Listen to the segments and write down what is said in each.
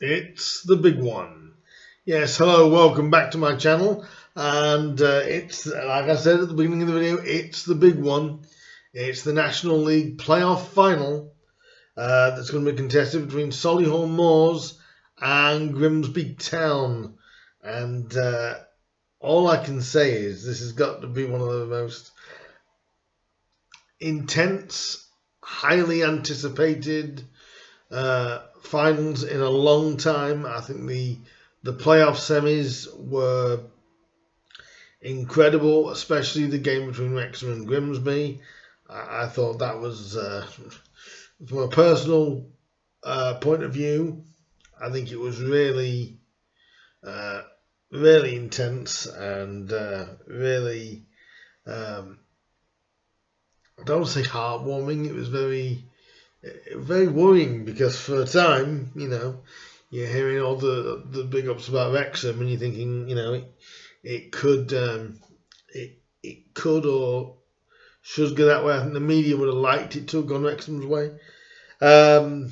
It's the big one. Yes, hello, welcome back to my channel. And it's, like I said at the beginning of the video, it's the big one. It's the National League playoff final that's going to be contested between Solihull Moors and Grimsby Town. And all I can say is this has got to be one of the most intense, highly anticipated finals in a long time. I think the playoff semis were incredible, especially the game between Wrexham and Grimsby. I thought that was, from a personal point of view, I think it was really, really intense and really, I don't want to say heartwarming. It was very worrying because for a time, you're hearing all the big ups about Wrexham and you're thinking, it could or should go that way. I think the media would have liked it to have gone Wrexham's way. But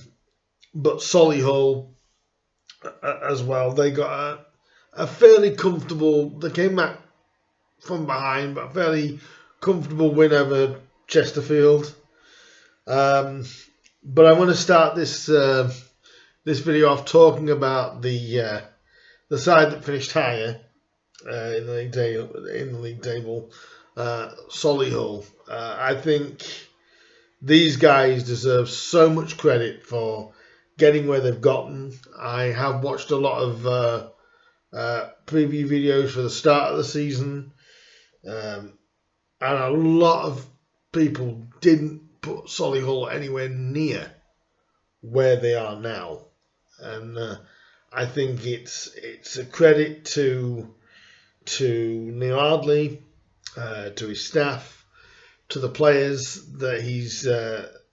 Solihull as well, they got a fairly comfortable, they came back from behind, but a fairly comfortable win over Chesterfield. But I want to start this video off talking about the side that finished higher in the league table, Solihull. I think these guys deserve so much credit for getting where they've gotten. I have watched a lot of preview videos for the start of the season, and a lot of people didn't put Solihull anywhere near where they are now, and I think it's a credit to Neil Ardley, to his staff, to the players that he's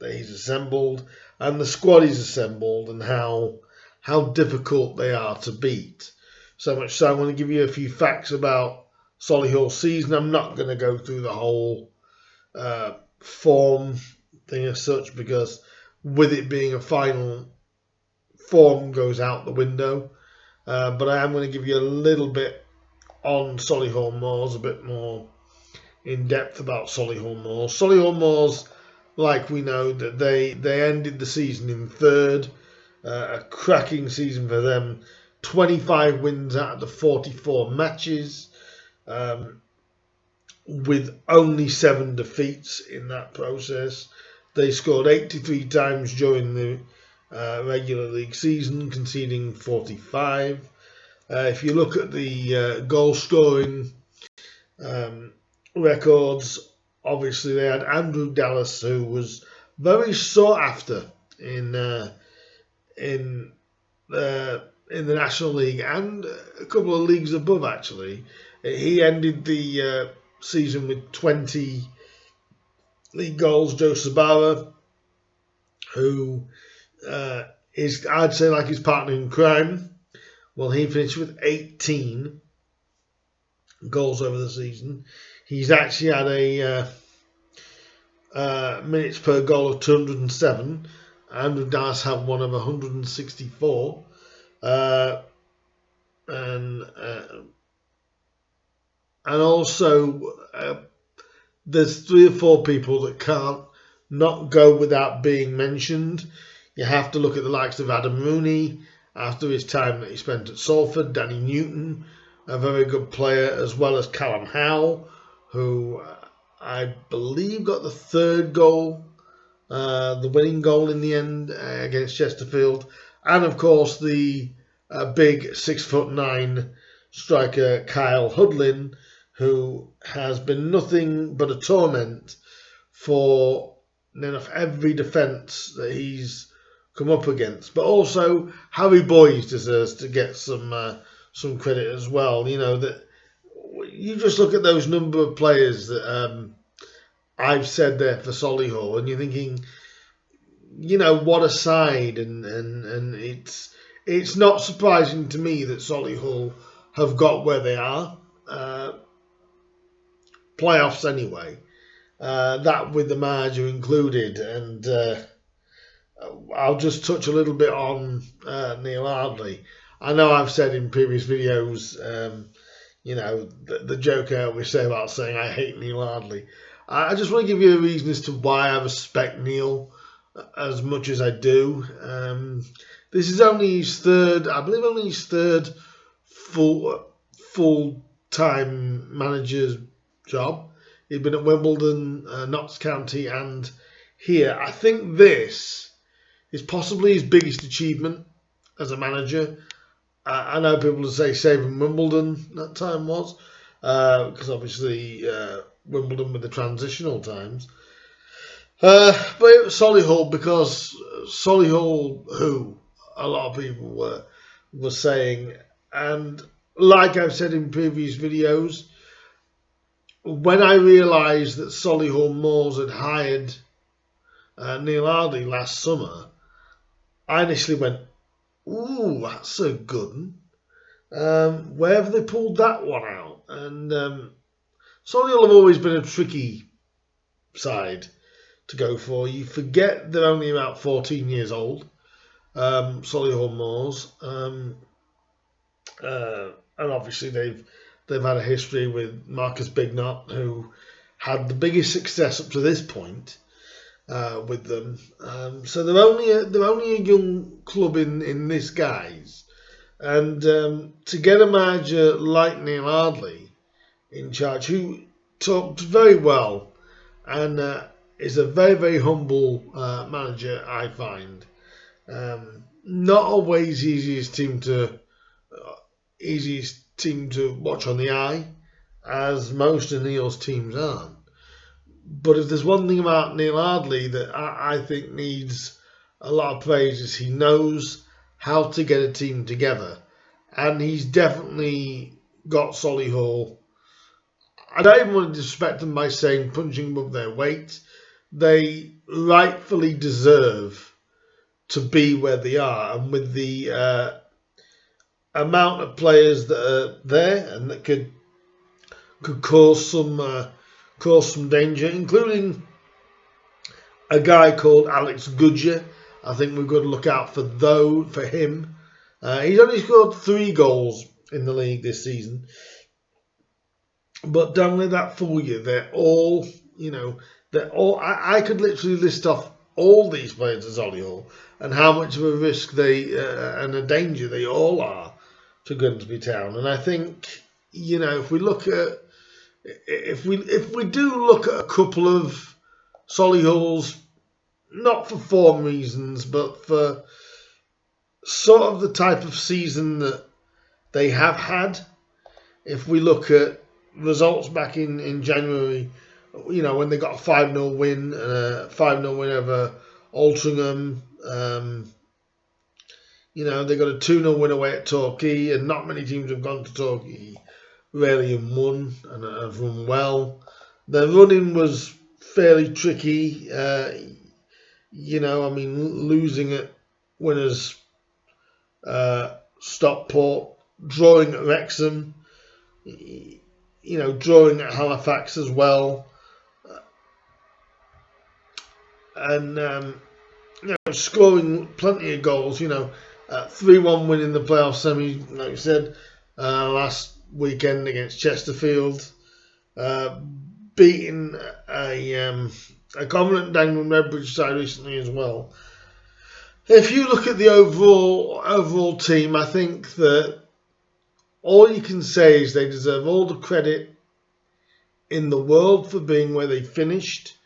assembled, and the squad he's assembled, and how difficult they are to beat. So much so, I'm going to give you a few facts about Solihull's season. I'm not going to go through the whole form thing as such, because with it being a final, form goes out the window. But I am going to give you a little bit on Solihull Moors, a bit more in depth about Solihull Moors. Solihull Moors, like we know, that they ended the season in third, a cracking season for them. 25 wins out of the 44 matches, with only 7 defeats in that process. They scored 83 times during the regular league season, conceding 45. If you look at the goal scoring records, obviously they had Andrew Dallas, who was very sought after in the National League and a couple of leagues above. Actually, he ended the season with 20 league goals. Joe Sabara, who is, I'd say, like his partner in crime. Well, he finished with 18 goals over the season. He's actually had a minutes per goal of 207. Andrew Dallas had one of 164. And also there's 3 or 4 people that can't not go without being mentioned. You have to look at the likes of Adam Rooney, after his time that he spent at Salford, Danny Newton, a very good player, as well as Callum Howell, who I believe got the 3rd goal, the winning goal in the end against Chesterfield, and of course the big 6'9" striker Kyle Hudlin, who has been nothing but a torment for every defence that he's come up against. But also Harry Boyes deserves to get some credit as well. That you just look at those number of players that I've said there for Solihull, and you're thinking, what a side, and it's not surprising to me that Solihull have got where they are, playoffs anyway, that with the merger included, and I'll just touch a little bit on Neil Ardley. I know I've said in previous videos, the joke I always say about saying I hate Neil Ardley. I just want to give you a reason as to why I respect Neil as much as I do. This is only his third, I believe, full-time manager's job. He'd been at Wimbledon, Notts County, and here. I think this is possibly his biggest achievement as a manager. I know people will say saving Wimbledon that time was, because obviously Wimbledon with the transitional times. But it was Solihull, because Solihull, who a lot of people were saying, and like I've said in previous videos, when I realised that Solihull Moors had hired Neil Ardley last summer, I initially went, ooh, that's a good one. Where have they pulled that one out? And Solihull have always been a tricky side to go for. You forget they're only about 14 years old, Solihull Moors. And obviously they've had a history with Marcus Bignot, who had the biggest success up to this point with them. So they're only a young club in this guise, and to get a manager like Neil Ardley in charge, who talks very well and is a very, very humble manager, I find. Not always easiest team to watch on the eye, as most of Neil's teams aren't. But if there's one thing about Neil Ardley that I think needs a lot of praise, is he knows how to get a team together. And he's definitely got Solihull. I don't even want to disrespect them by saying punching above their weight. They rightfully deserve to be where they are. And with the amount of players that are there and that could cause some danger, including a guy called Alex Goodyer. I think we've got to look out for him. He's only scored 3 goals in the league this season, but don't let that fool you. They're all, I could literally list off all these players at Solihull and how much of a risk and a danger they all are to Grimsby Town. And I think, if we look at If we do look at a couple of Solihull's, not for form reasons, but for sort of the type of season that they have had, if we look at results back in January, when they got a 5-0 win, 5-0 win over Altrincham, they got a 2-0 win away at Torquay, and not many teams have gone to Torquay really and won and have run well. Their running was fairly tricky. Losing at winners Stockport, drawing at Wrexham, drawing at Halifax as well, and scoring plenty of goals. 3-1 win in the playoff semi, like you said, last weekend against Chesterfield, beating a confident Dagenham Redbridge side recently as well. If you look at the overall team, I think that all you can say is they deserve all the credit in the world for being where they finished,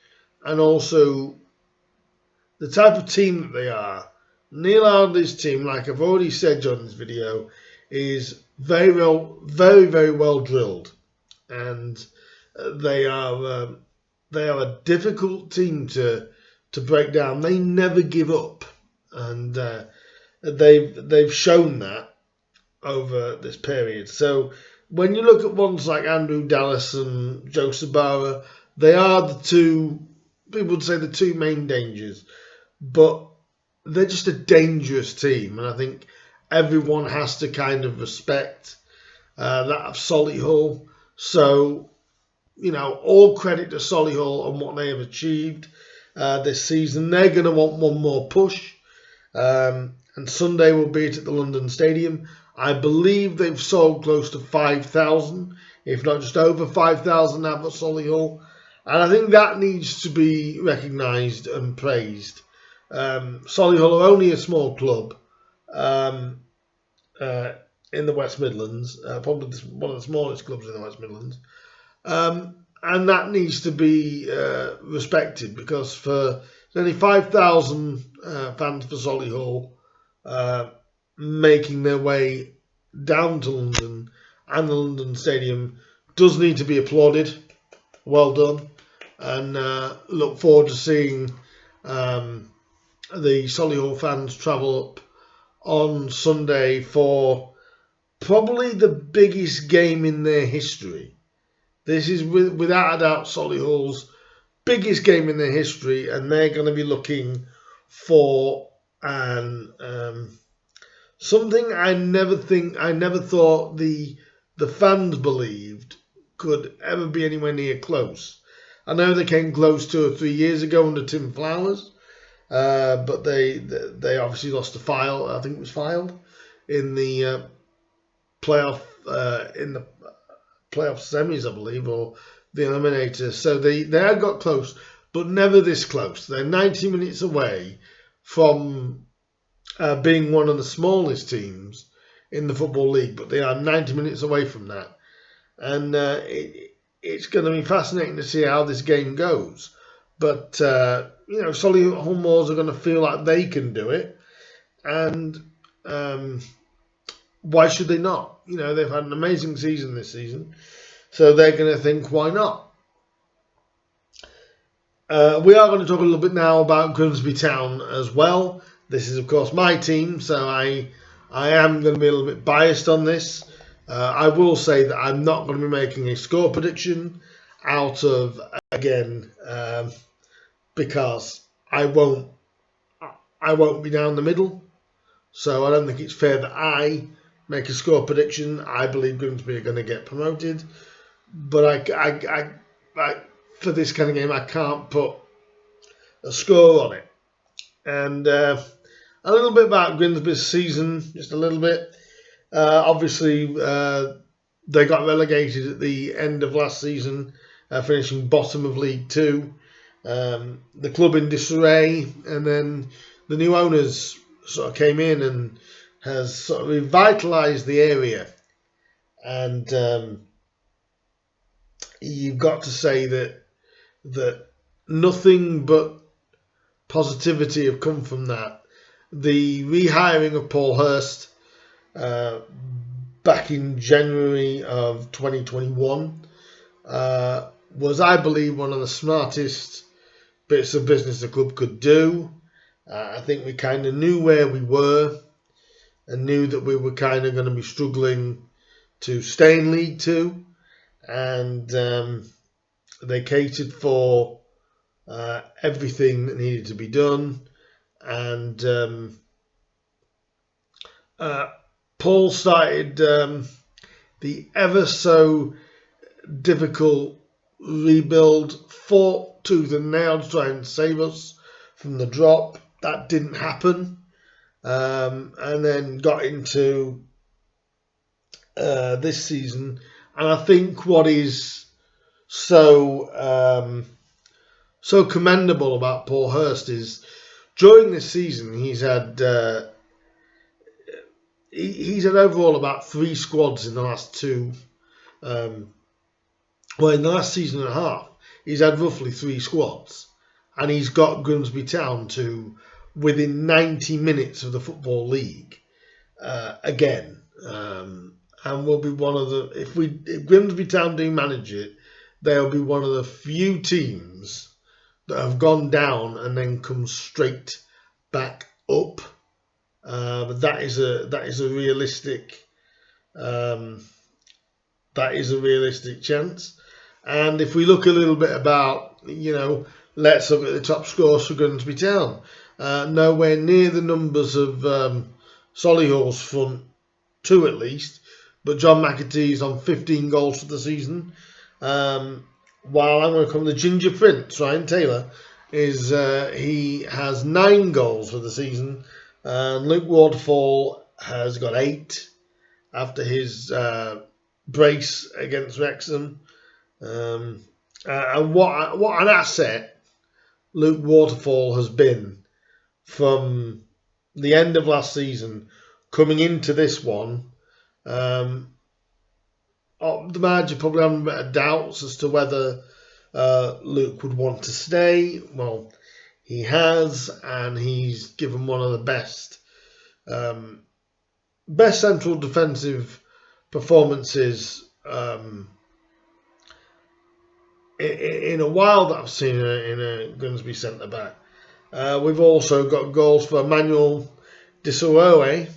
and also the type of team that they are. Neil Ardley's team, like I've already said during this video, is very, very well drilled, and they are a difficult team to break down. They never give up, and they've shown that over this period. So when you look at ones like Andrew Dallas and Joe Sabara, they are the two, people would say, the two main dangers, but they're just a dangerous team, and I think everyone has to kind of respect that of Solihull. So, all credit to Solihull on what they have achieved. this season. They're going to want one more push. And Sunday will be at the London Stadium. I believe they've sold close to 5,000, if not just over 5,000 now at Solihull. And I think that needs to be recognised and praised. Solihull are only a small club in the West Midlands, probably one of the smallest clubs in the West Midlands. And that needs to be respected, because for only 5,000 fans for Solihull making their way down to London, and the London Stadium does need to be applauded. Well done. And look forward to seeing the Solihull fans travel up on Sunday for probably the biggest game in their history. This is without a doubt Solihull's biggest game in their history, and they're going to be looking for something I never thought the fans believed could ever be anywhere near close. I know they came close 2 or 3 years ago under Tim Flowers, but they obviously lost to Fylde. I think it was Fylde in the playoff semis, I believe, or the eliminator. So they had got close, but never this close. They're 90 minutes away from being one of the smallest teams in the Football League, but they are 90 minutes away from that. And it's going to be fascinating to see how this game goes. But, Solihull Moors are going to feel like they can do it. And why should they not? They've had an amazing season this season. So they're going to think, why not? We are going to talk a little bit now about Grimsby Town as well. This is, of course, my team, so I am going to be a little bit biased on this. I will say that I'm not going to be making a score prediction out of, again, because I won't be down the middle. So I don't think it's fair that I make a score prediction. I believe Grimsby are going to get promoted, but I for this kind of game I can't put a score on it. And a little bit about Grimsby's season, just a little bit. Obviously, they got relegated at the end of last season, finishing bottom of League Two. The club in disarray, and then the new owners sort of came in and has sort of revitalised the area. And you've got to say that nothing but positivity have come from that. The rehiring of Paul Hurst back in January of 2021 was, I believe, one of the smartest bits of business the club could do. I think we kind of knew where we were and knew that we were kind of going to be struggling to stay in League Two, and they catered for everything that needed to be done. And Paul started the ever so difficult rebuild, fought tooth and nail to try and save us from the drop. That didn't happen, and then got into this season. And I think what is so commendable about Paul Hurst is during this season he's had overall about 3 squads in the last two. In the last season and a half, he's had roughly 3 squads, and he's got Grimsby Town to within 90 minutes of the Football League again. And will be one of the, if Grimsby Town do manage it, they'll be one of the few teams that have gone down and then come straight back up. But that is a realistic chance. And if we look a little bit about, let's look at the top scores for Grimsby Town. Nowhere near the numbers of Solihull's front 2 at least. But John McAtee's on 15 goals for the season. While I'm going to come the Ginger Prince, Ryan Taylor, is he has 9 goals for the season, and Luke Waterfall has got 8 after his brace against Wrexham. And what an asset Luke Waterfall has been from the end of last season coming into this one. The manager probably having a bit of doubts as to whether Luke would want to stay. Well, he has, and he's given one of the best central defensive performances in a while that I've seen in a Grimsby centre back. We've also got goals for Manuel Disorowe,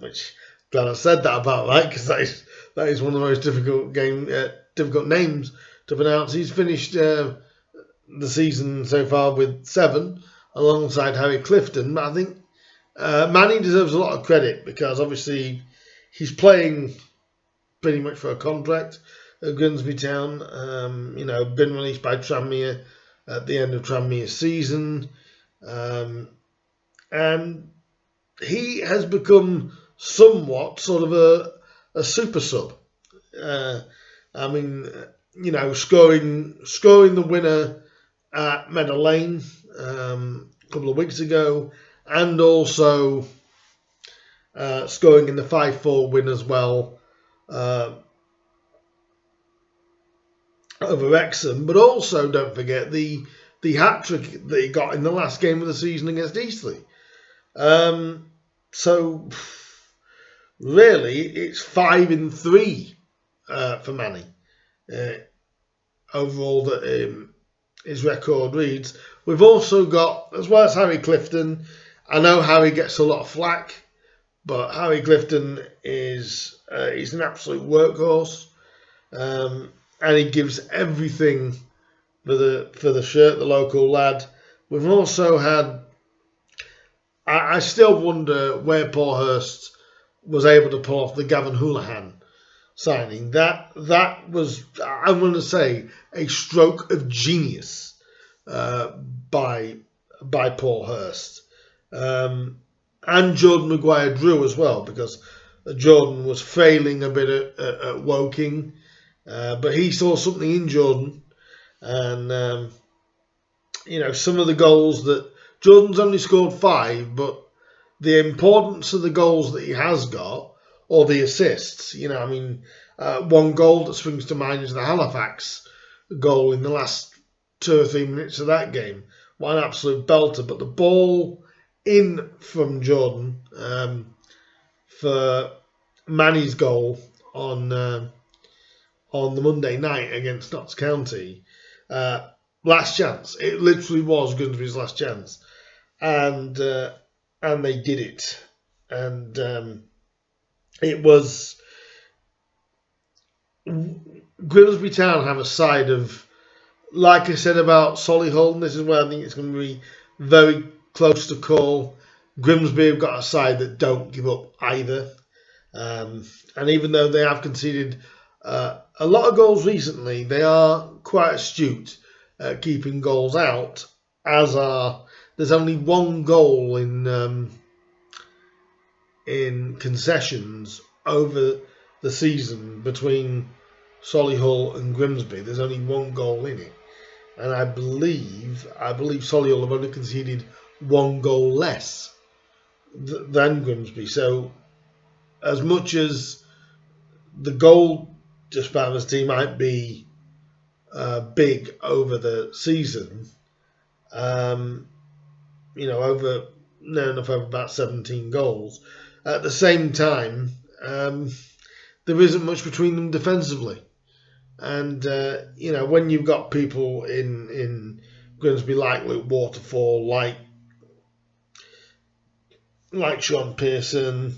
which glad I said that about that, because that is one of the most difficult names to pronounce. He's finished the season so far with 7 alongside Harry Clifton. But I think Manny deserves a lot of credit because obviously he's playing pretty much for a contract at Grimsby Town. Been released by Tranmere at the end of Tranmere's season. And he has become somewhat sort of a super sub. Scoring the winner at Meadow Lane a couple of weeks ago, and also scoring in the 5-4 win as well over Wrexham. But also, don't forget the hat-trick that he got in the last game of the season against Eastleigh. So, really, it's 5-3 for Manny. Overall, that his record reads. We've also got, as well as Harry Clifton, I know Harry gets a lot of flack, but Harry Clifton he's an absolute workhorse, and he gives everything for the shirt, the local lad. We've also had, I still wonder where Paul Hurst was able to pull off the Gavin Houlihan signing. That was, I'm going to say, a stroke of genius by Paul Hurst. And Jordan Maguire-Drew as well, because Jordan was failing a bit at Woking, but he saw something in Jordan. And, some of the goals that Jordan's only scored 5, but the importance of the goals that he has got, or the assists, one goal that springs to mind is the Halifax goal in the last 2 or 3 minutes of that game. What an absolute belter. But the ball in from Jordan for Manny's goal on the Monday night against Notts County, last chance. It literally was Grimsby's last chance, and they did it. And it was, Grimsby Town have a side of, like I said about Solihull, and this is where I think it's going to be very close to call. Grimsby have got a side that don't give up either. And even though they have conceded a lot of goals recently, they are quite astute at keeping goals out, there's only 1 goal in concessions over the season between Solihull and Grimsby. There's only 1 goal in it, and I believe Solihull have only conceded 1 goal less than Grimsby. So, as much as the goal disparity might be big over the season, over about 17 goals. At the same time, there isn't much between them defensively. And, when you've got people in Grimsby like Luke Waterfall, like Sean Pearson,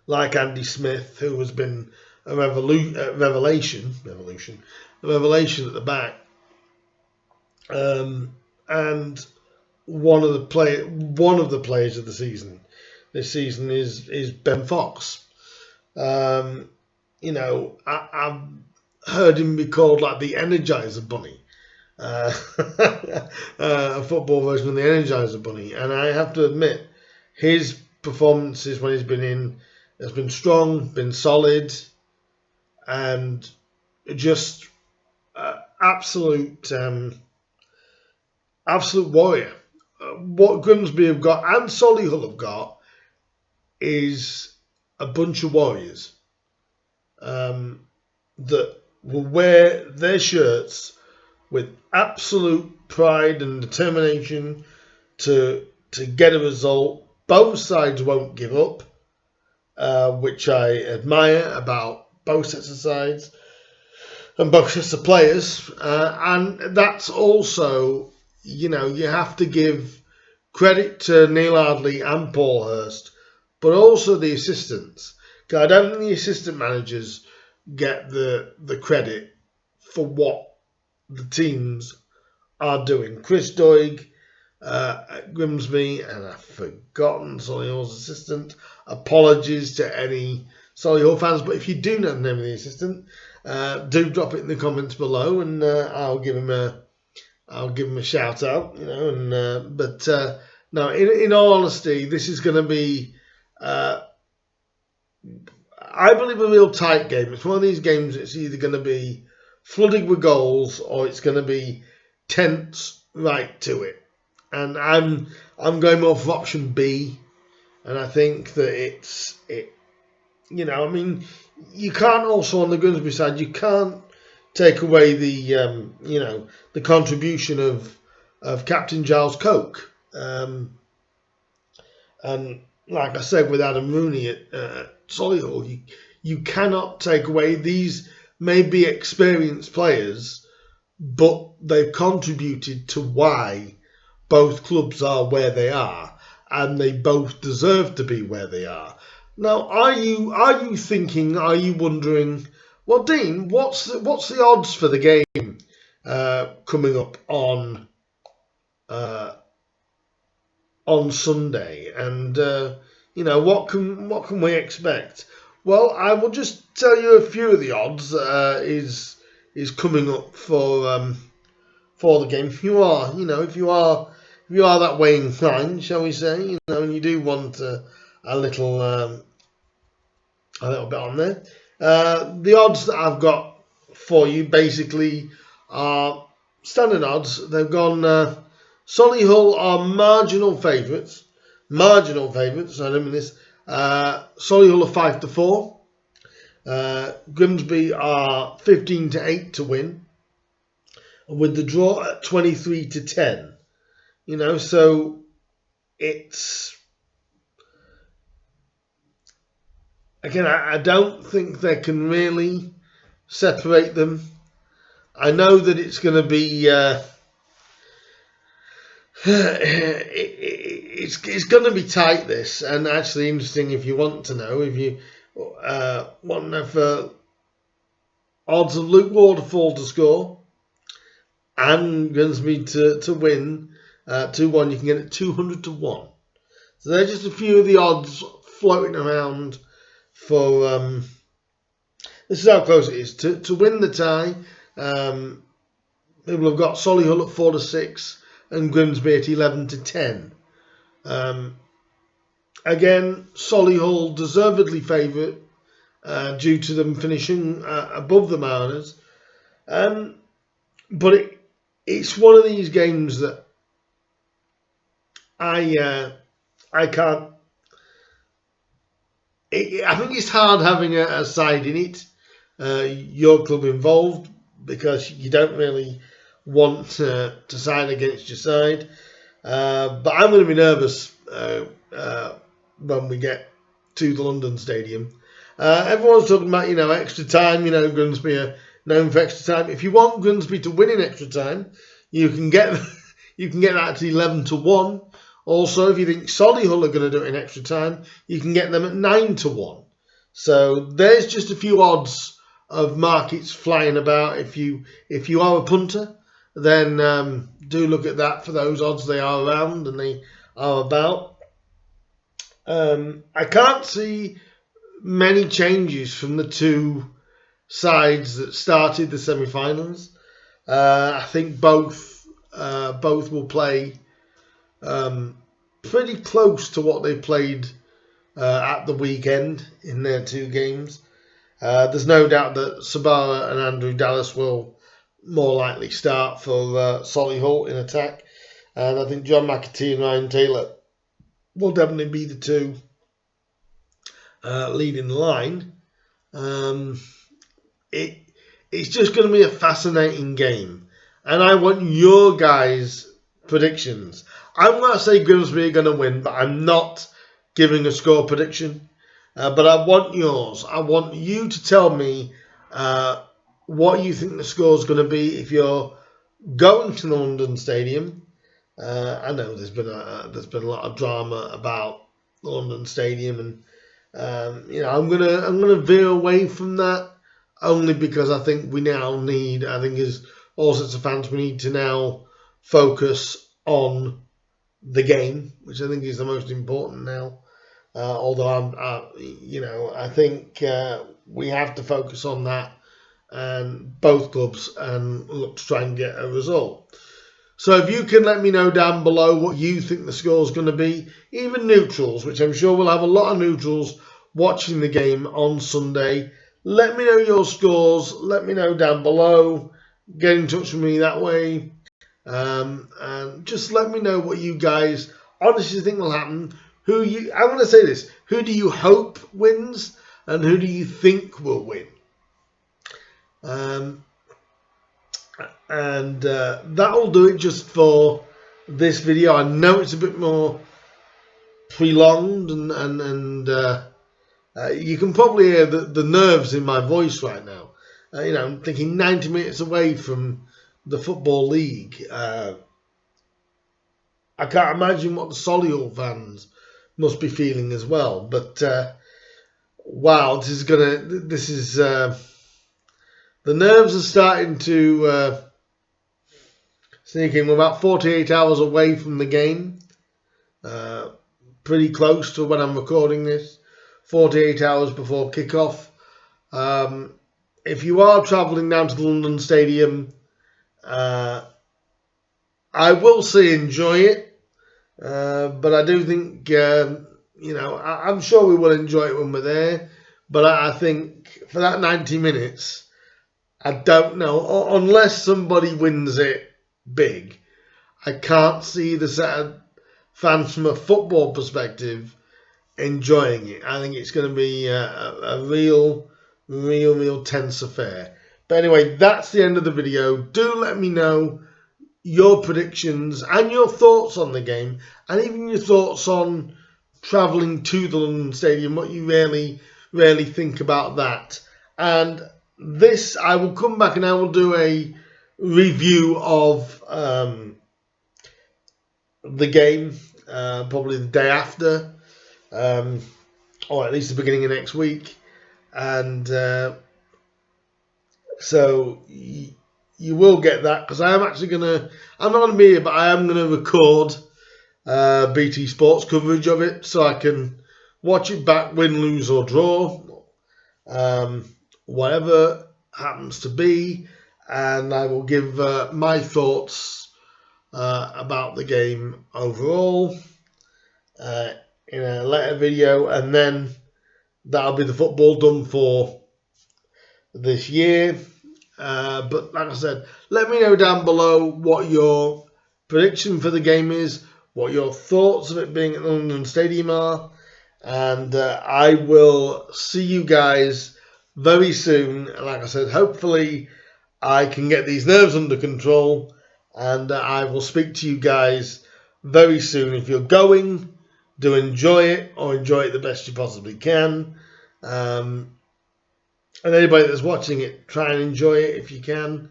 like Andy Smith, who has been a revelation at the back, and one of the players of the season this season is Ben Fox. I've heard him be called like the Energizer Bunny a football version of the Energizer Bunny, and I have to admit, his performances when he's been in has been strong, been solid, and just absolute warrior. What Grimsby have got and Solihull have got is a bunch of warriors that will wear their shirts with absolute pride and determination to get a result. Both sides won't give up, which I admire about both sets of sides and both sets of players. And that's also, you have to give credit to Neil Ardley and Paul Hurst, but also the assistants. I don't think the assistant managers get the credit for what the teams are doing. Chris Doig at Grimsby, and I've forgotten Solihull's assistant. Apologies to any Solihull fans, but if you do know the name of the assistant, do drop it in the comments below, and I'll give him a shout out. But no, in all honesty, this is going to be, I believe, a real tight game. It's one of these games that's either going to be flooded with goals or it's going to be tense right to it. And I'm going more for option B, and I think that you can't also, on the Grimsby side, you can't take away the the contribution of Captain Giles Coke. And like I said, with Adam Rooney at Solihull, you cannot take away, these may be experienced players, but they've contributed to why both clubs are where they are, and they both deserve to be where they are. Now, are you wondering, well, Dean, what's the odds for the game coming up on Sunday, and what can we expect? Well, I will just tell you a few of the odds is coming up for the game. If you are that way inclined, shall we say, and you do want a little bit on there. The odds that I've got for you basically are standard odds. They've gone. Solihull are marginal favourites. I don't mean this. Solihull are 5-4. Grimsby are 15-8 to win, with the draw at 23-10. So it's, again, I don't think they can really separate them. I know that it's going to be it's going to be tight, this, and actually interesting if you want to know, for odds of Luke Waterfall to score and Grimsby to win 2-1, you can get it 200-1. So they're just a few of the odds floating around for this is how close it is to win the tie. People have got Solihull at 4-6 and Grimsby at 11-10. Again, Solihull deservedly favourite due to them finishing above the Mariners. But it's one of these games that I can't. I think it's hard having a side in it, your club involved, because you don't really want to side against your side. But I'm going to be nervous when we get to the London Stadium. Everyone's talking about, extra time. Grimsby are known for extra time. If you want Grimsby to win in extra time, you can get that to 11-1. Also, if you think Solihull are going to do it in extra time, you can get them at 9-1. So there's just a few odds of markets flying about. If you are a punter, then do look at that for those odds. They are around and they are about. I can't see many changes from the two sides that started the semi-finals. I think both will play pretty close to what they played at the weekend in their 2 games. There's no doubt that Sabara and Andrew Dallas will more likely start for Solihull in attack. And I think John McAtee and Ryan Taylor will definitely be the 2 leading the line. It's just going to be a fascinating game. And I want your guys' predictions. I'm going to say Grimsby are going to win, but I'm not giving a score prediction. But I want yours. I want you to tell me what you think the score is going to be if you're going to the London Stadium. I know there's been a lot of drama about the London Stadium, and I'm gonna veer away from that only because I think we now need. I think as all sorts of fans, we need to now focus on the game, which I think is the most important now. Although I think we have to focus on that and both clubs and look to try and get a result. So if you can let me know down below what you think the score is going to be, even neutrals, which I'm sure we'll have a lot of neutrals watching the game on Sunday. Let me know your scores. Let me know down below. Get in touch with me that way. And just let me know what you guys honestly think will happen. I'm going to say this. Who do you hope wins and who do you think will win? And that'll do it just for this video. I know it's a bit more prolonged and you can probably hear the nerves in my voice right now. I'm thinking 90 minutes away from the Football League. I can't imagine what the Solihull fans must be feeling as well. But wow, the nerves are starting to sneak in. We're about 48 hours away from the game. Pretty close to when I'm recording this. 48 hours before kickoff. If you are travelling down to the London Stadium, I will say enjoy it. But I do think, I'm sure we will enjoy it when we're there. But I think for that 90 minutes, I don't know. Unless somebody wins it big, I can't see the set of fans from a football perspective enjoying it. I think it's going to be a real tense affair. But anyway, that's the end of the video. Do let me know your predictions and your thoughts on the game, and even your thoughts on travelling to the London Stadium, what you really think about that. And this, I will come back and I will do a review of the game, probably the day after, or at least the beginning of next week. And so you will get that, because I'm not going to be here, but I am going to record BT Sports coverage of it, so I can watch it back, win, lose or draw, whatever happens to be, and I will give my thoughts about the game overall in a later video, and then that'll be the football done for this year. But like I said, let me know down below what your prediction for the game is, what your thoughts of it being at the London Stadium are, and I will see you guys very soon. Like I said, hopefully I can get these nerves under control, and I will speak to you guys very soon. If you're going, do enjoy it, or enjoy it the best you possibly can. And anybody that's watching it, try and enjoy it if you can.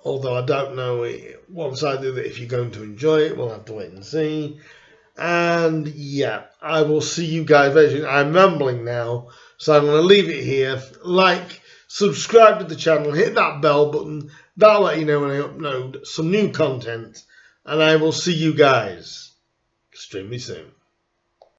Although I don't know once I do that if you're going to enjoy it. We'll have to wait and see. And yeah, I will see you guys very soon. I'm rambling now, so I'm going to leave it here. Like, subscribe to the channel, hit that bell button. That'll let you know when I upload some new content. And I will see you guys extremely soon.